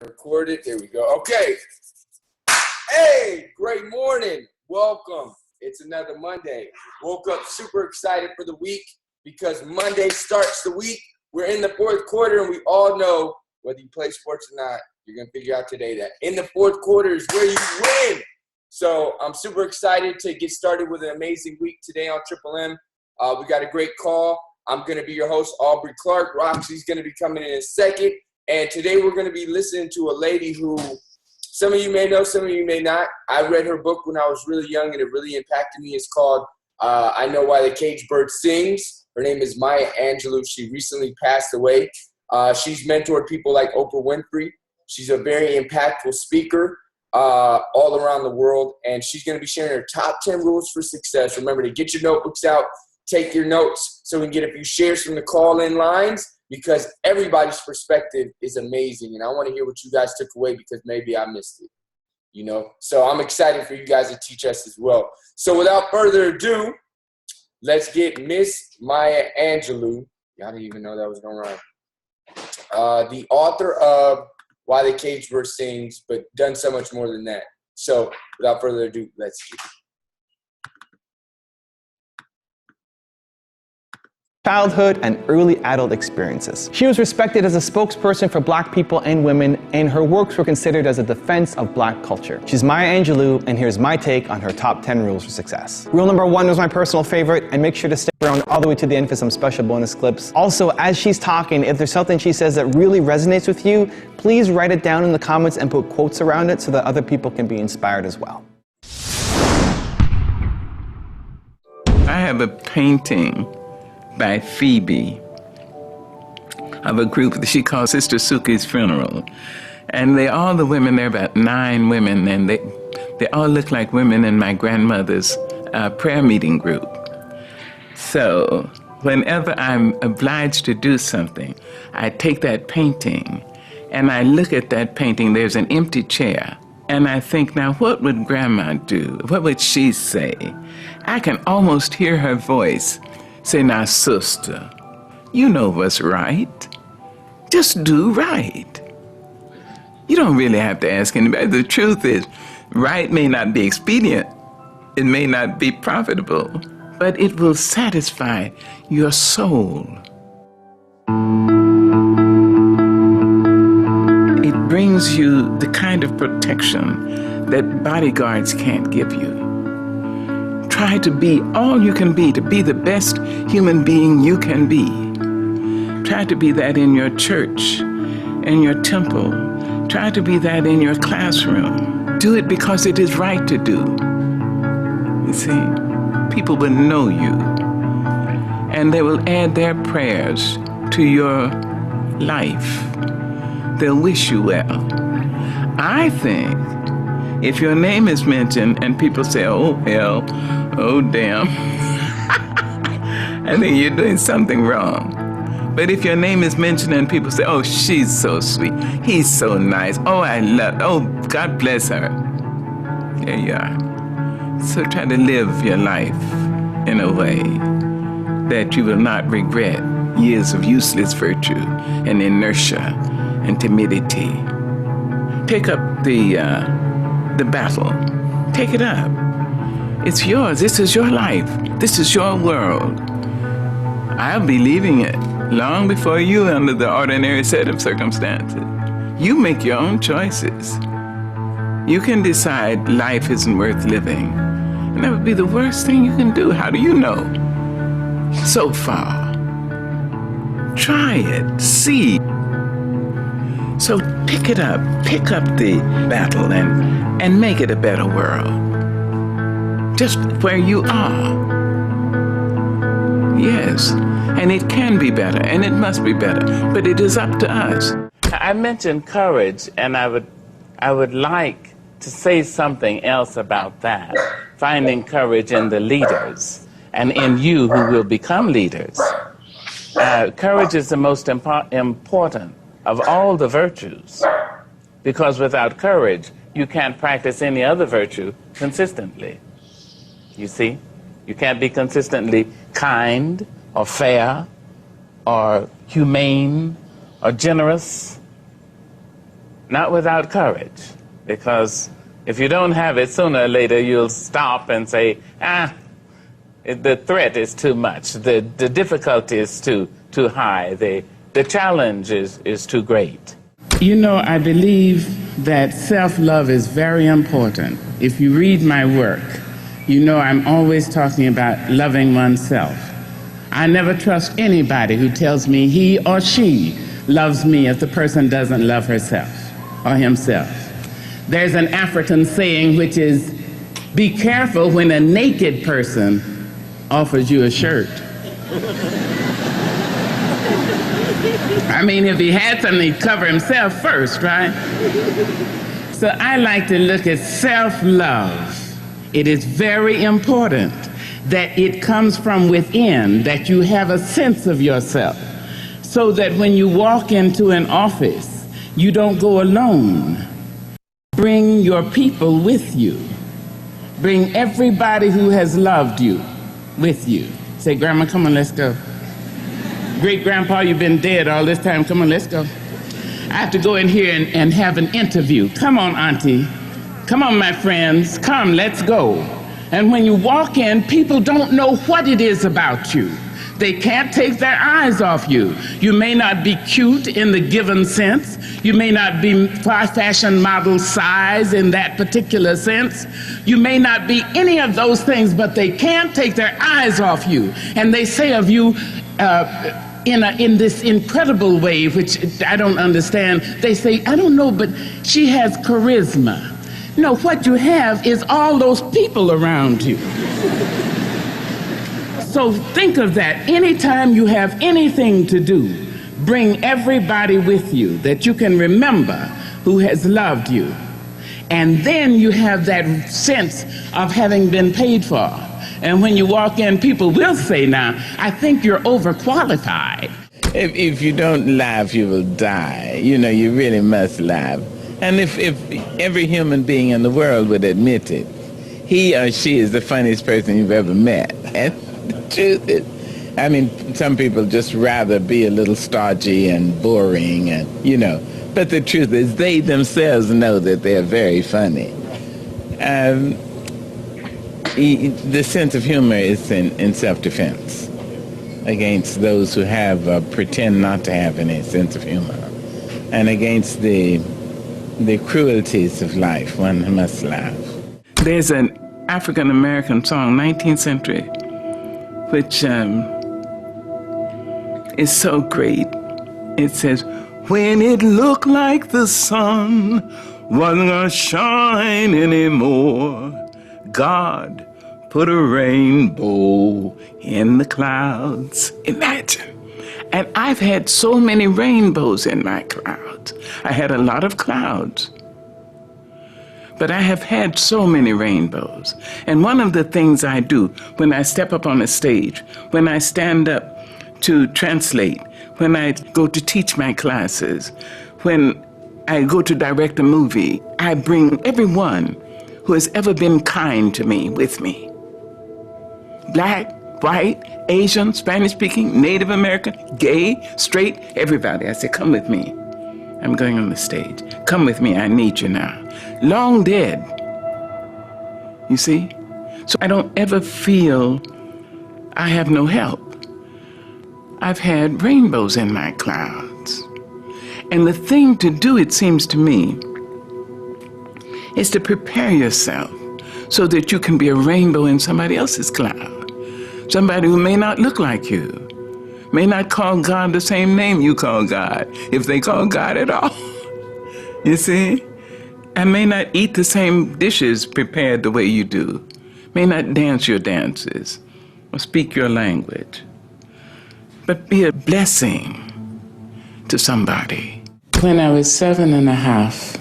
Record it. There we go. Okay. Hey, great morning. Welcome. It's another Monday. Woke up super excited for the week because Monday starts the week. We're in the fourth quarter, and we all know, whether you play sports or not, you're going to figure out today that in the fourth quarter is where you win. So I'm super excited to get started with an amazing week today on Triple M. We got a great call. I'm going to be your host, Aubrey Clarke. Roxy's going to be coming in a second. And today we're going to be listening to a lady who some of you may know, some of you may not. I read her book when I was really young, and it really impacted me. It's called I Know Why the Caged Bird Sings. Her name is Angelou. She recently passed away. She's mentored people like Oprah Winfrey. She's a very impactful speaker all around the world, and she's going to be sharing her top 10 rules for success. Remember to get your notebooks out, take your notes so we can get a few shares from the call-in lines, because everybody's perspective is amazing, and I want to hear what you guys took away because maybe I missed it, you know? So I'm excited for you guys to teach us as well. So without further ado, let's get Miss Maya Angelou. Y'all didn't even know that was going to rhyme. The author of Why the Caged Bird Sings, but done so much more than that. So without further ado, let's get it. Childhood and early adult experiences. She was respected as a spokesperson for Black people and women, and her works were considered as a defense of Black culture. She's Maya Angelou, and here's my take on her top 10 rules for success. Rule number 1 was my personal favorite, and make sure to stick around all the way to the end for some special bonus clips. Also, as she's talking, if there's something she says that really resonates with you, please write it down in the comments and put quotes around it so that other people can be inspired as well. I have a painting by Phoebe of a group that she calls Sister Suki's Funeral. And all the women, there are about 9 women, and they all look like women in my grandmother's prayer meeting group. So whenever I'm obliged to do something, I take that painting and I look at that painting. There's an empty chair. And I think, now what would Grandma do? What would she say? I can almost hear her voice say, now, sister, you know what's right. Just do right. You don't really have to ask anybody. The truth is, right may not be expedient. It may not be profitable, but it will satisfy your soul. It brings you the kind of protection that bodyguards can't give you. Try to be all you can be, to be the best human being you can be. Try to be that in your church, in your temple. Try to be that in your classroom. Do it because it is right to do. You see, people will know you, and they will add their prayers to your life. They'll wish you well. I think if your name is mentioned and people say, oh, hell, oh, damn, I think you're doing something wrong. But if your name is mentioned and people say, oh, she's so sweet, he's so nice, oh, I love, oh, God bless her. There you are. So try to live your life in a way that you will not regret years of useless virtue and inertia and timidity. Take up the battle. Take it up. It's yours. This is your life. This is your world. I'll be leaving it long before you under the ordinary set of circumstances. You make your own choices. You can decide life isn't worth living, and that would be the worst thing you can do. How do you know? So far. Try it. See. So pick it up. Pick up the battle and make it a better world. Just where you are. Yes, and it can be better, and it must be better, but it is up to us. I mentioned courage, and I would like to say something else about that. Finding courage in the leaders, and in you who will become leaders. Courage is the most important of all the virtues, because without courage, you can't practice any other virtue consistently. You see? You can't be consistently kind or fair or humane or generous not without courage. Because if you don't have it, sooner or later you'll stop and say, the threat is too much, the difficulty is too high, the challenge is too great. You know, I believe that self-love is very important. If you read my work, you know I'm always talking about loving oneself. I never trust anybody who tells me he or she loves me if the person doesn't love herself or himself. There's an African saying which is, be careful when a naked person offers you a shirt. I mean, if he had something, he'd cover himself first, right? So I like to look at self-love. It is very important that it comes from within, that you have a sense of yourself, so that when you walk into an office, you don't go alone. Bring your people with you. Bring everybody who has loved you with you. Say, Grandma, come on, let's go. Great-grandpa, you've been dead all this time. Come on, let's go. I have to go in here and have an interview. Come on, Auntie. Come on, my friends. Come, let's go. And when you walk in, people don't know what it is about you. They can't take their eyes off you. You may not be cute in the given sense. You may not be fashion model size in that particular sense. You may not be any of those things, but they can't take their eyes off you. And they say of you, in this incredible way, which I don't understand, they say, I don't know, but she has charisma. No, what you have is all those people around you. So think of that. Anytime you have anything to do, bring everybody with you that you can remember who has loved you. And then you have that sense of having been paid for. And when you walk in, people will say, now, I think you're overqualified. If you don't laugh, you will die. You know, you really must laugh. And if every human being in the world would admit it, he or she is the funniest person you've ever met. And the truth is, I mean, some people just rather be a little stodgy and boring and, you know, but the truth is they themselves know that they're very funny. The sense of humor is in self-defense against those who have pretend not to have any sense of humor, and against the cruelties of life. One must laugh. There's an African-American song, 19th century, which is so great. It says, when it looked like the sun wasn't gonna shine anymore, God put a rainbow in the clouds. Imagine. And I've had so many rainbows in my clouds. I had a lot of clouds. But I have had so many rainbows. And one of the things I do when I step up on a stage, when I stand up to translate, when I go to teach my classes, when I go to direct a movie, I bring everyone who has ever been kind to me with me. Black, white, Asian, Spanish-speaking, Native American, gay, straight, everybody. I say, come with me. I'm going on the stage. Come with me, I need you now. Long dead, you see? So I don't ever feel I have no help. I've had rainbows in my clouds. And the thing to do, it seems to me, is to prepare yourself so that you can be a rainbow in somebody else's cloud. Somebody who may not look like you, may not call God the same name you call God, if they call God at all. You see? And may not eat the same dishes prepared the way you do, may not dance your dances or speak your language, but be a blessing to somebody. When I was 7.5,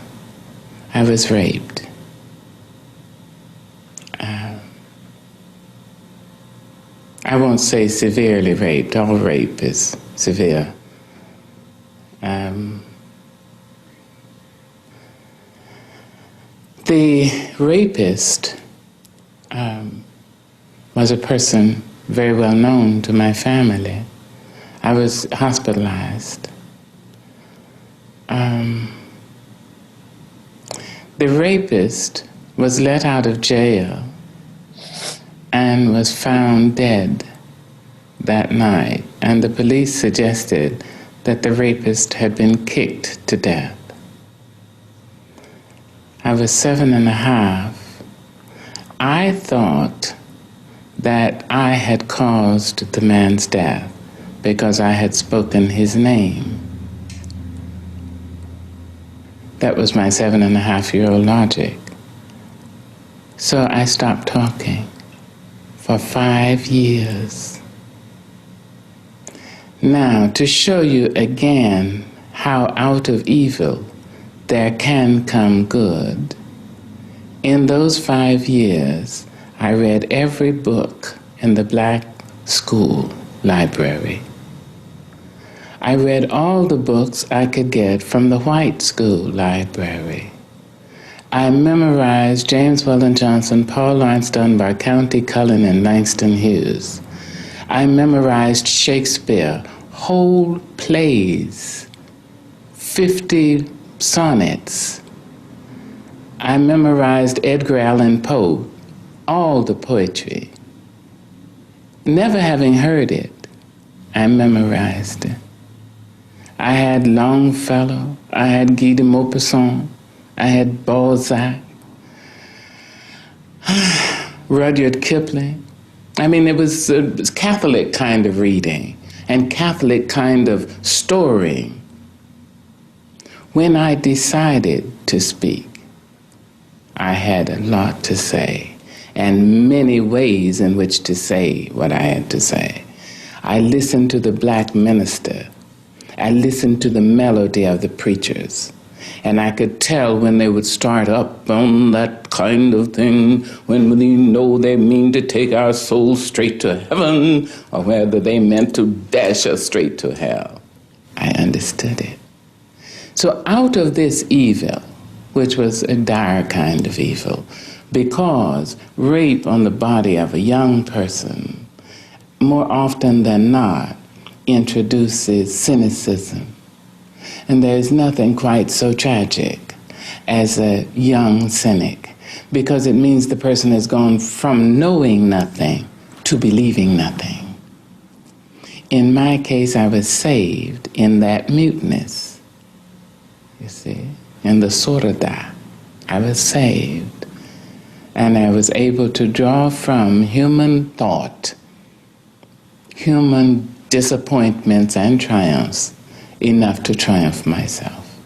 I was raped. I won't say severely raped. All rape is severe. The rapist was a person very well known to my family. I was hospitalized. The rapist was let out of jail and was found dead that night, and the police suggested that the rapist had been kicked to death. I was 7.5. I thought that I had caused the man's death because I had spoken his name. That was my 7.5-year-old logic. So I stopped talking for 5 years. Now, to show you again how out of evil there can come good, in those 5 years, I read every book in the black school library. I read all the books I could get from the white school library. I memorized James Weldon Johnson, Paul Laurence Dunbar, County Cullen, and Langston Hughes. I memorized Shakespeare, whole plays, 50 sonnets. I memorized Edgar Allan Poe, all the poetry. Never having heard it, I memorized it. I had Longfellow, I had Guy de Maupassant, I had Balzac, Rudyard Kipling. I mean, it was a Catholic kind of reading and Catholic kind of storying. When I decided to speak, I had a lot to say and many ways in which to say what I had to say. I listened to the black minister. I listened to the melody of the preachers. And I could tell when they would start up on that kind of thing, when they know they mean to take our souls straight to heaven, or whether they meant to dash us straight to hell. I understood it. So out of this evil, which was a dire kind of evil, because rape on the body of a young person, more often than not, introduces cynicism. And there's nothing quite so tragic as a young cynic, because it means the person has gone from knowing nothing to believing nothing. In my case, I was saved in that muteness, you see, in the surda. I was saved, and I was able to draw from human thought, human disappointments and triumphs, enough to triumph myself.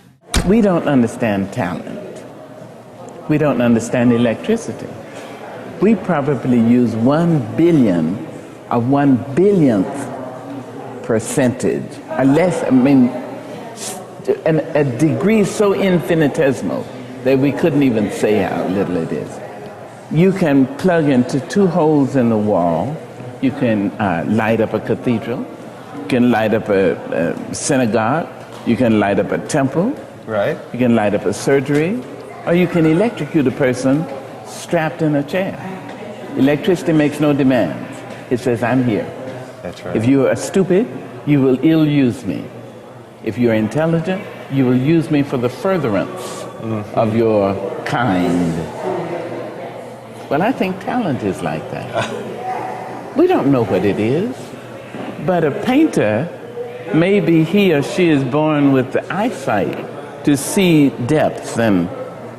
We don't understand talent. We don't understand electricity. We probably use 1 billion of 1 billionth percentage, or less, a degree so infinitesimal that we couldn't even say how little it is. You can plug into 2 holes in the wall. You can light up a cathedral. You can light up a synagogue. You can light up a temple. Right. You can light up a surgery. Or you can electrocute a person strapped in a chair. Electricity makes no demands. It says, I'm here. That's right. If you are stupid, you will ill-use me. If you're intelligent, you will use me for the furtherance of your kind. Well, I think talent is like that. We don't know what it is. But a painter, maybe he or she is born with the eyesight to see depths, and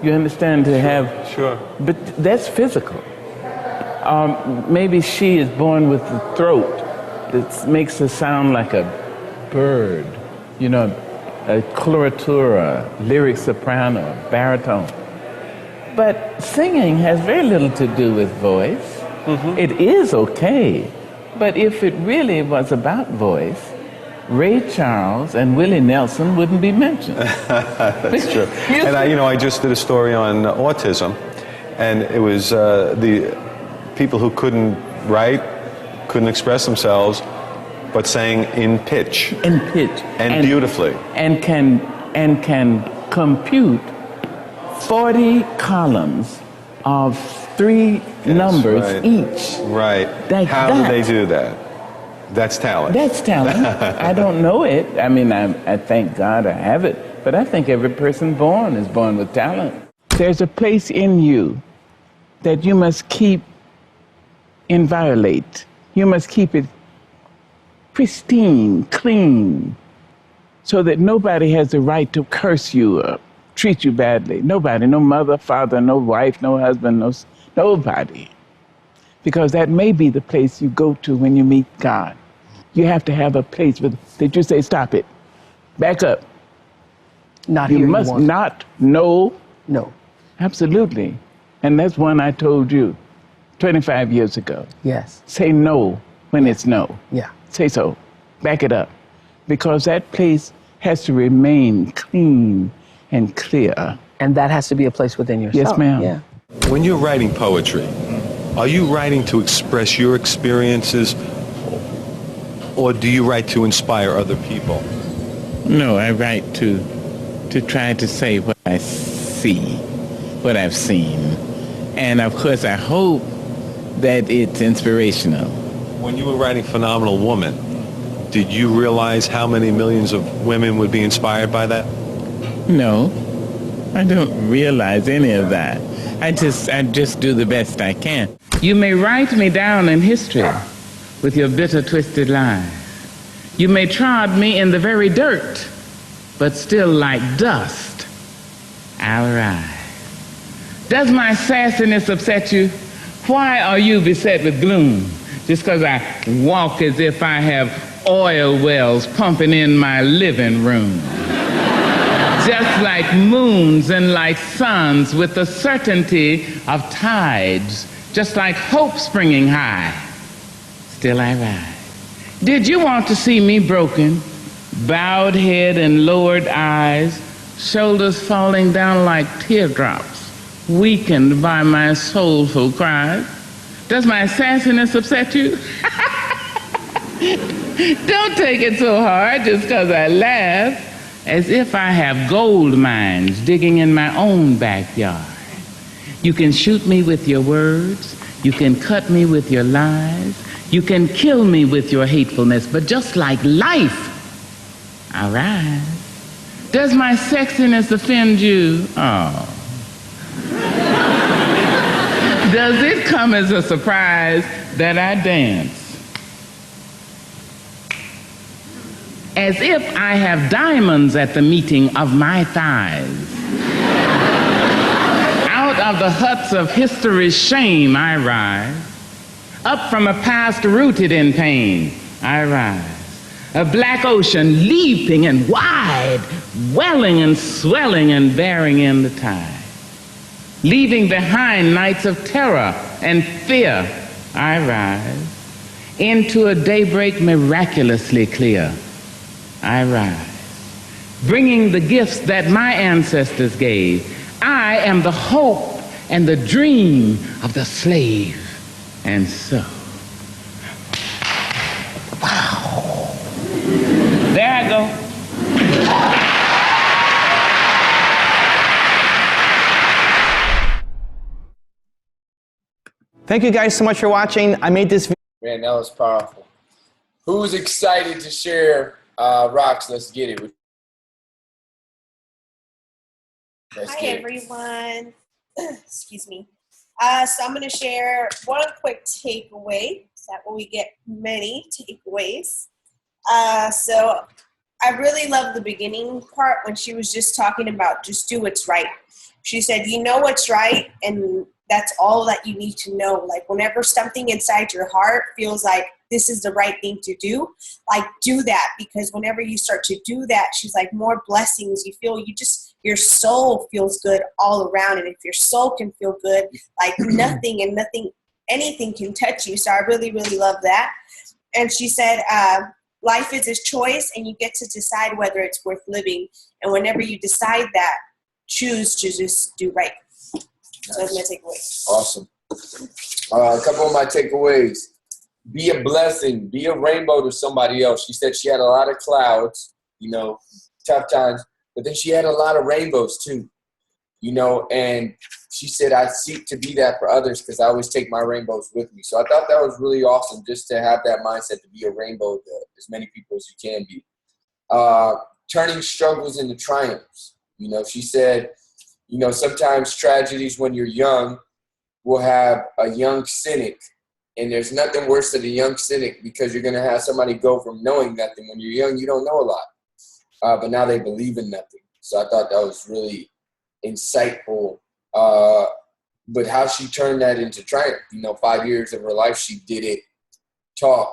you understand, to have... Sure. But that's physical. Maybe she is born with the throat that makes her sound like a bird, a coloratura, lyric soprano, baritone. But singing has very little to do with voice. Mm-hmm. It is okay. But if it really was about voice, Ray Charles and Willie Nelson wouldn't be mentioned. That's true. And I just did a story on autism, and it was the people who couldn't write, couldn't express themselves, but sang in pitch. In pitch. And beautifully. And can compute 40 columns of 3 numbers right. each. Right. How do they do that? That's talent. That's talent. I don't know it. I thank God I have it. But I think every person born is born with talent. There's a place in you that you must keep inviolate. You must keep it pristine, clean, so that nobody has the right to curse you or treat you badly. Nobody, no mother, father, no wife, no husband, nobody. Because that may be the place you go to when you meet God. You have to have a place that you say, stop it, back up. Not You here must anymore. not, no. No. Absolutely. And that's one I told you 25 years ago. Yes. Say no when it's no. Yeah. Say so. Back it up. Because that place has to remain clean and clear. And that has to be a place within yourself. Yes, ma'am. Yeah. When you're writing poetry, are you writing to express your experiences, or do you write to inspire other people? No, I write to try to say what I see, what I've seen. And of course, I hope that it's inspirational. When you were writing Phenomenal Woman, did you realize how many millions of women would be inspired by that? No, I don't realize any of that. I just do the best I can. You may write me down in history with your bitter, twisted lies. You may trod me in the very dirt, but still like dust, I'll rise. Does my sassiness upset you? Why are you beset with gloom? Just because I walk as if I have oil wells pumping in my living room. Just like moons and like suns with the certainty of tides, just like hope springing high, still I rise. Did you want to see me broken, bowed head and lowered eyes, shoulders falling down like teardrops, weakened by my soulful cries? Does my sassiness upset you? Don't take it so hard just because I laugh, as if I have gold mines digging in my own backyard. You can shoot me with your words, you can cut me with your lies, you can kill me with your hatefulness, but just like life, I rise. Does my sexiness offend you? Oh. Does it come as a surprise that I dance as if I have diamonds at the meeting of my thighs? Out of the huts of history's shame I rise. Up from a past rooted in pain I rise. A black ocean leaping and wide, welling and swelling and bearing in the tide. Leaving behind nights of terror and fear, I rise. Into a daybreak miraculously clear, I rise. Bringing the gifts that my ancestors gave. I am the hope and the dream of the slave. And so, wow. There I go. Thank you guys so much for watching. I made this video. Man, that was powerful. Who's excited to share? Rox, let's get it. Hi, everyone. Excuse me. So I'm going to share one quick takeaway. So that way we get many takeaways. So I really love the beginning part when she was just talking about just do what's right. She said, you know what's right, and that's all that you need to know. Like whenever something inside your heart feels like this is the right thing to do, like do that, because whenever you start to do that, she's like more blessings. You feel your soul feels good all around. And if your soul can feel good, like anything can touch you. So I really, really love that. And she said, life is a choice and you get to decide whether it's worth living. And whenever you decide that, choose to just do right. So that's my takeaway. Awesome. A couple of my takeaways. Be a blessing. Be a rainbow to somebody else. She said she had a lot of clouds, tough times, but then she had a lot of rainbows too, and she said, I seek to be that for others because I always take my rainbows with me. So I thought that was really awesome just to have that mindset to be a rainbow to as many people as you can be. Turning struggles into triumphs. She said, You know, sometimes tragedies when you're young will have a young cynic, and there's nothing worse than a young cynic because you're going to have somebody go from knowing nothing. When you're young, you don't know a lot, but now they believe in nothing. So I thought that was really insightful. But how she turned that into triumph, 5 years of her life, she didn't talk.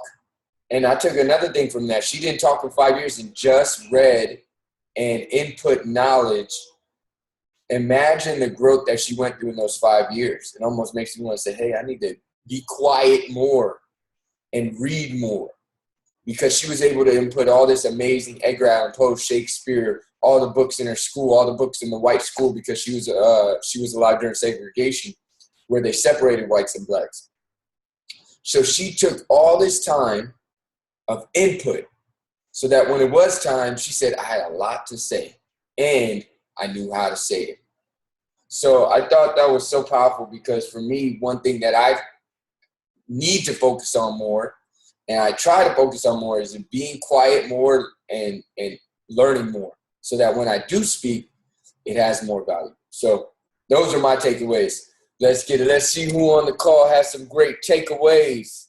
And I took another thing from that. She didn't talk for 5 years and just read and input knowledge. Imagine the growth that she went through in those 5 years. It almost makes me want to say, hey, I need to be quiet more and read more, because she was able to input all this amazing Edgar Allan Poe, Shakespeare, all the books in her school, all the books in the white school, because she was alive during segregation where they separated whites and blacks. So she took all this time of input so that when it was time, she said, I had a lot to say and I knew how to say it. So I thought that was so powerful, because for me, one thing that I need to focus on more, and I try to focus on more, is in being quiet more and learning more, so that when I do speak, it has more value. So those are my takeaways. Let's get it. Let's see who on the call has some great takeaways.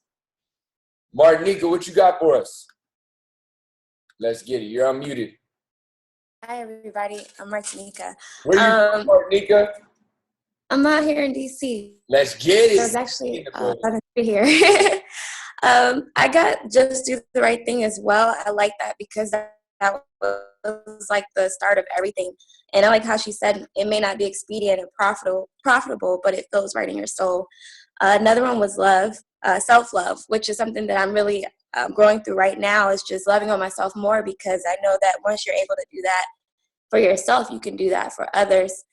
Martinica, what you got for us? Let's get it. You're unmuted. Hi, everybody. I'm Martinica. Where you from, Martinica? I'm out here in D.C. Let's get it. I was actually here. I got Just Do the Right Thing as well. I like that because that was like the start of everything. And I like how she said it may not be expedient and profitable, but it feels right in your soul. Another one was love, self-love, which is something that I'm really growing through right now, is just loving on myself more, because I know that once you're able to do that for yourself, you can do that for others.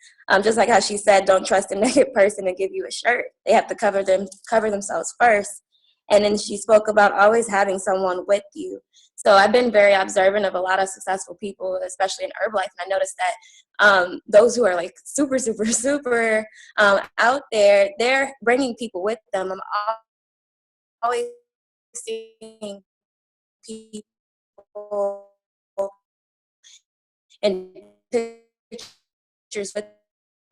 Just like how she said, don't trust a naked person to give you a shirt. They have to cover themselves first. And then she spoke about always having someone with you. So I've been very observant of a lot of successful people, especially in Herbalife, and I noticed that those who are like super, super, super out there, they're bringing people with them. I'm always seeing people and pictures with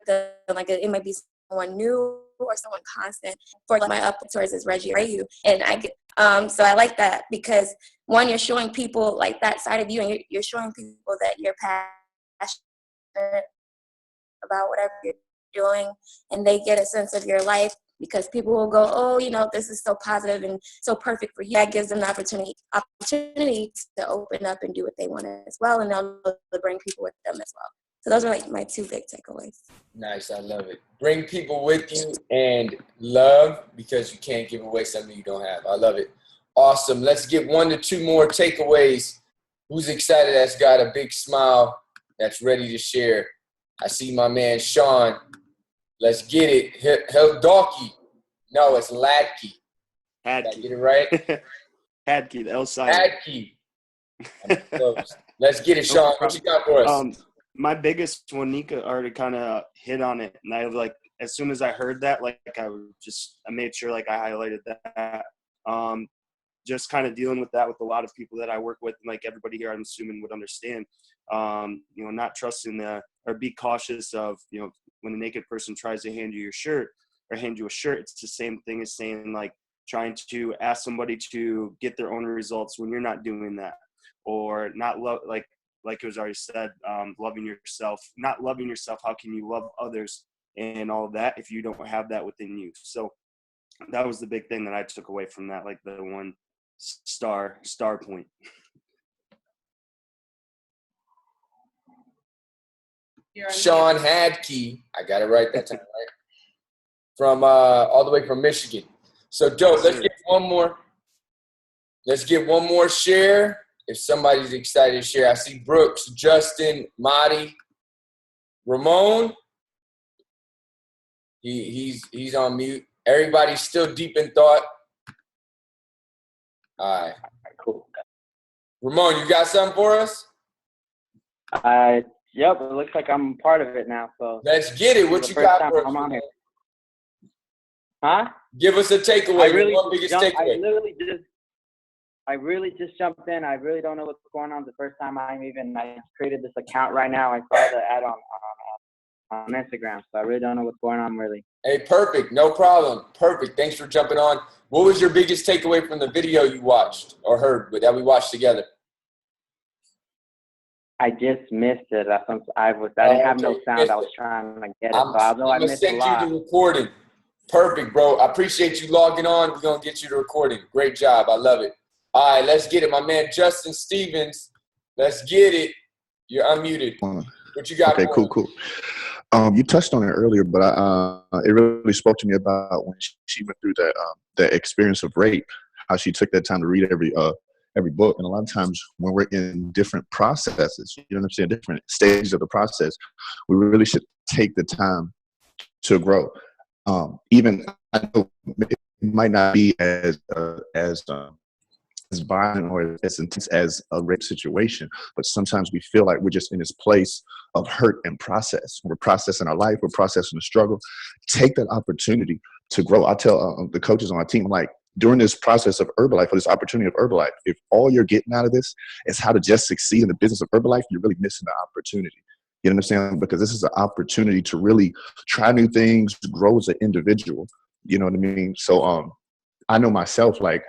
them, like it might be someone new or someone constant. For my up towards is Reggie Rayu, and I get so I like that, because one, you're showing people like that side of you, and you're showing people that you're passionate about whatever you're doing, and they get a sense of your life, because people will go, oh, this is so positive and so perfect for you. That gives them the opportunity to open up and do what they want as well, and they'll bring people with them as well. So those are like my two big takeaways. Nice, I love it. Bring people with you and love, because you can't give away something you don't have. I love it. Awesome. Let's get 1 to 2 more takeaways. Who's excited, that's got a big smile, that's ready to share? I see my man Sean. Let's get it. Heldalki. No, it's Ladke. Hadke. Did I get it right? Hadke, the L silent. Hadke. Let's get it, Sean. What you got for us? My biggest one, Nika already kind of hit on it, and I like, as soon as I heard that, like I made sure like I highlighted that. Just kind of dealing with that with a lot of people that I work with, and like everybody here, I'm assuming would understand. Not trusting or be cautious of, when a naked person tries to hand you your shirt or hand you a shirt, it's the same thing as saying like trying to ask somebody to get their own results when you're not doing that, or not love, like it was already said, loving yourself, not loving yourself. How can you love others and all of that if you don't have that within you? So that was the big thing that I took away from that, like the one star point. Sean Hadke, I got it right that time, right? From all the way from Michigan. So, Joe, let's get one more. Let's get one more share. If somebody's excited to share, I see Brooks, Justin, Marty, Ramon. He's on mute. Everybody's still deep in thought. All right. Cool. Ramon, you got something for us? Yep, it looks like I'm part of it now. So let's get it. What you got for us? I'm on here. Huh? Give us a takeaway. One biggest takeaway. I really just jumped in. I really don't know what's going on. The first time I created this account right now. I saw the ad on on Instagram. So I really don't know what's going on really. Hey, perfect. No problem. Perfect. Thanks for jumping on. What was your biggest takeaway from the video you watched or heard that we watched together? I just missed it. I didn't have no sound. I was trying to get it. So although I missed a lot. I'm going to send you the recording. Perfect, bro. I appreciate you logging on. We're going to get you the recording. Great job. I love it. All right, let's get it. My man, Justin Stevens. Let's get it. You're unmuted. What you got? Okay, cool. You touched on it earlier, but it really spoke to me about when she went through that experience of rape, how she took that time to read every book. And a lot of times when we're in different processes, you know what I'm saying, different stages of the process, we really should take the time to grow. Even I know it might not be as violent or as intense as a rape situation, but sometimes we feel like we're just in this place of hurt and process. We're processing our life, we're processing the struggle. Take that opportunity to grow. I tell the coaches on my team, like, during this process of Herbalife, or this opportunity of Herbalife, if all you're getting out of this is how to just succeed in the business of Herbalife, you're really missing the opportunity. You know what I'm saying? Because this is an opportunity to really try new things, grow as an individual. You know what I mean? So I know myself, like,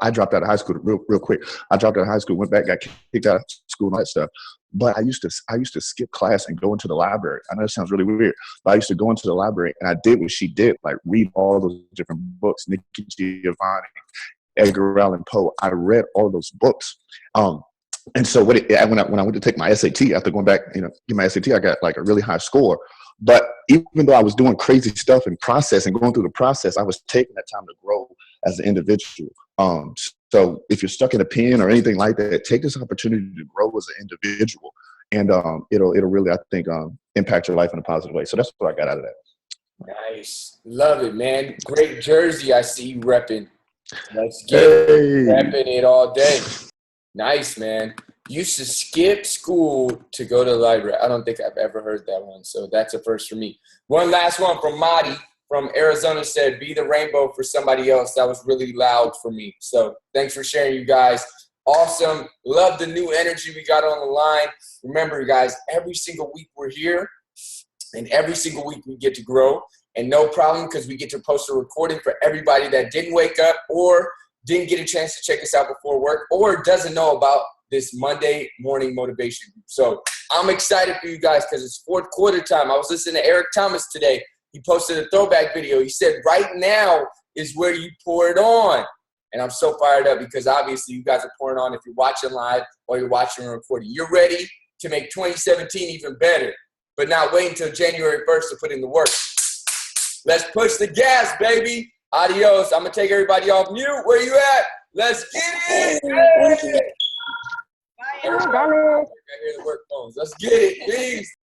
I dropped out of high school real quick. I dropped out of high school, went back, got kicked out of school and all that stuff. But I used to skip class and go into the library. I know it sounds really weird, but I used to go into the library and I did what she did, like read all those different books, Nikki Giovanni, Edgar Allan Poe. I read all those books. And so when I went to take my SAT, after going back, get my SAT, I got like a really high score. But even though I was doing crazy stuff and going through the process, I was taking that time to grow as an individual. So if you're stuck in a pen or anything like that, take this opportunity to grow as an individual, and it'll really, I think, impact your life in a positive way. So that's what I got out of that. Nice. Love it, man. Great jersey. I see you repping. Let's get it. Repping it all day. Nice, man. Used to skip school to go to the library. I don't think I've ever heard that one, so that's a first for me. One last one from Madi from Arizona said, be the rainbow for somebody else. That was really loud for me. So thanks for sharing, you guys. Awesome. Love the new energy we got on the line. Remember, guys, every single week we're here, and every single week we get to grow. And no problem, because we get to post a recording for everybody that didn't wake up or didn't get a chance to check us out before work or doesn't know about this Monday morning motivation group. So I'm excited for you guys because it's fourth quarter time. I was listening to Eric Thomas today. He posted a throwback video. He said, right now is where you pour it on. And I'm so fired up because obviously you guys are pouring on if you're watching live or you're watching a recording. You're ready to make 2017 even better, but not wait until January 1st to put in the work. Let's push the gas, baby. Adios. I'm going to take everybody off mute. Where you at? Let's get it. Hey. Bye, everybody. I hear the work phones. Let's get it. Peace.